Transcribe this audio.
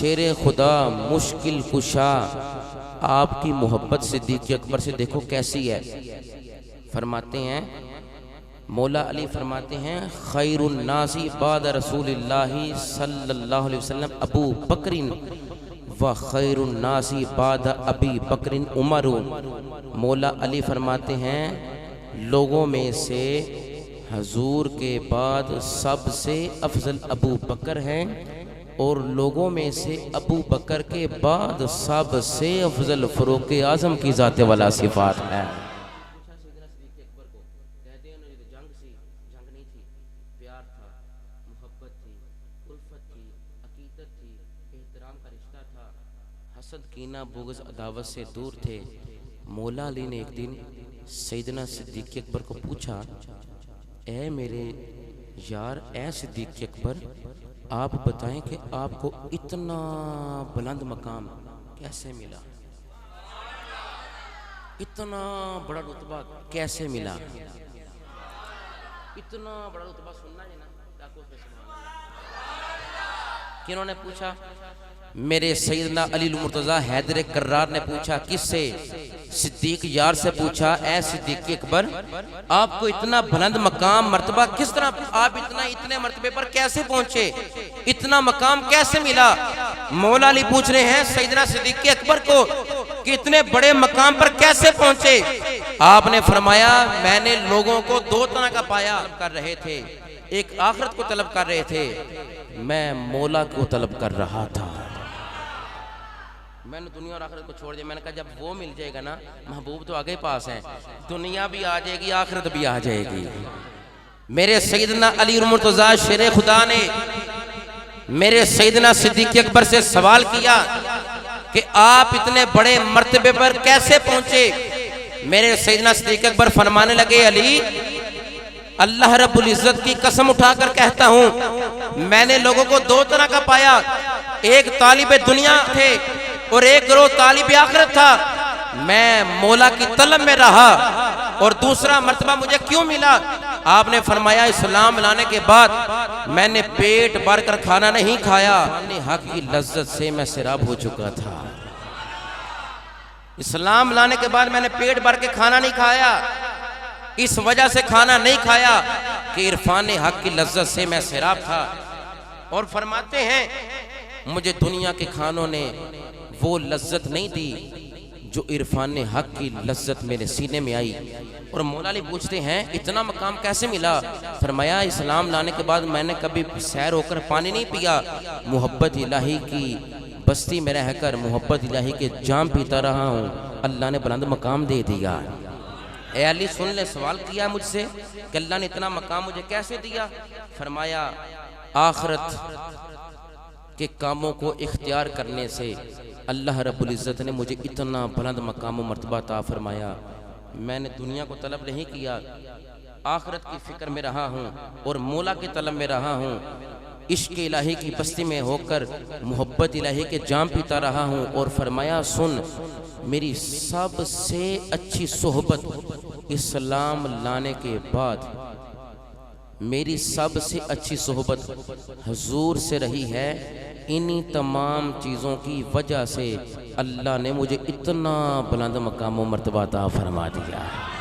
شیر خدا مشکل کشا، آپ کی محبت صدیق اکبر سے دیکھو کیسی ہے۔ فرماتے ہیں مولا علی فرماتے ہیں خیر الناس بعد رسول اللہ صلی اللہ علیہ وسلم ابو بکر و خیر الناس بعد ابی بکر عمر۔ مولا علی فرماتے ہیں لوگوں میں سے حضور کے بعد سب سے افضل ابو بکر ہیں، اور لوگوں میں سے ابو بکر کے بعد سب سے افضل فاروق اعظم کی ذات والا صفات ہے۔ حسد کینہ بغض عداوت سے دور تھے۔ مولا علی نے ایک دن سیدنا صدیق اکبر کو پوچھا، اے میرے یار، اے صدیق اکبر، آپ بتائیں کہ آپ کو اتنا بلند مقام کیسے ملا، اتنا بڑا رتبہ کیسے ملا؟ اتنا بڑا رتبہ سننا ہے نا، کنہوں نے پوچھا؟ میرے سیدنا علی المرتضیٰ حیدر کرار نے پوچھا۔ کس سے؟ صدیق یار سے پوچھا، اے صدیق اکبر، آپ کو اتنا بلند مقام مرتبہ کس طرح، آپ اتنے مرتبے پر کیسے پہنچے، اتنا مقام کیسے ملا؟ مولا علی پوچھ رہے ہیں سیدنا صدیق اکبر کو کہ اتنے بڑے مقام پر کیسے پہنچے؟ آپ نے فرمایا میں نے لوگوں کو دو طرح کا پایا کر رہے تھے، ایک آخرت کو طلب کر رہے تھے، میں مولا کو طلب کر رہا تھا۔ میں نے دنیا اور آخرت کو چھوڑ دیا، میں نے کہا جب وہ مل جائے گا نا، محبوب تو آگے پاس ہیں، دنیا بھی آ جائے گی آخرت بھی آ جائے گی۔ میرے سیدنا علی المرتضیٰ شیر خدا نے میرے سیدنا صدیق اکبر سے سوال کیا کہ آپ اتنے بڑے مرتبے پر کیسے پہنچے؟ میرے سیدنا صدیق اکبر فرمانے لگے، علی اللہ رب العزت کی قسم اٹھا کر کہتا ہوں میں نے لوگوں کو دو طرح کا پایا، ایک طالب دنیا تھے اور ایک گروہ طالب آخرت تھا، میں مولا کی طلب میں رہا، اور دوسرا مرتبہ مجھے کیوں ملا؟ آپ نے فرمایا اسلام لانے کے بعد میں نے پیٹ بھر کر کھانا نہیں کھایا، حق کی لذت سے میں سیراب ہو چکا تھا۔ اسلام لانے کے بعد میں نے پیٹ بھر کے کھانا نہیں کھایا، اس وجہ سے کھانا نہیں کھایا کہ عرفان حق کی لذت سے میں سیراب تھا۔ اور فرماتے ہیں مجھے دنیا کے کھانوں نے وہ لذت نہیں دی جو عرفان حق کی لذت میرے سینے میں آئی۔ اور مولا علی پوچھتے ہیں اتنا مقام کیسے ملا؟ فرمایا اسلام لانے کے بعد میں نے کبھی سیر ہو کر پانی نہیں پیا، محبت الہی کی بستی میں رہ کر محبت الہی کے جام پیتا رہا ہوں، اللہ نے بلند مقام دے دیا۔ اے علی سن لے، سوال کیا مجھ سے کہ اللہ نے اتنا مقام مجھے کیسے دیا؟ فرمایا آخرت کے کاموں کو اختیار کرنے سے اللہ رب العزت نے مجھے اتنا بلند مقام و مرتبہ عطا فرمایا۔ میں نے دنیا کو طلب نہیں کیا، آخرت کی فکر میں رہا ہوں اور مولا کے طلب میں رہا ہوں، عشق الہی کی بستی میں ہو کر محبت الہی کے جام پیتا رہا ہوں۔ اور فرمایا سن، میری سب سے اچھی صحبت اسلام لانے کے بعد، میری سب سے اچھی صحبت حضور سے رہی ہے۔ انہی تمام چیزوں کی وجہ سے اللہ نے مجھے اتنا بلند مقام و مرتبہ عطا فرما دیا ہے۔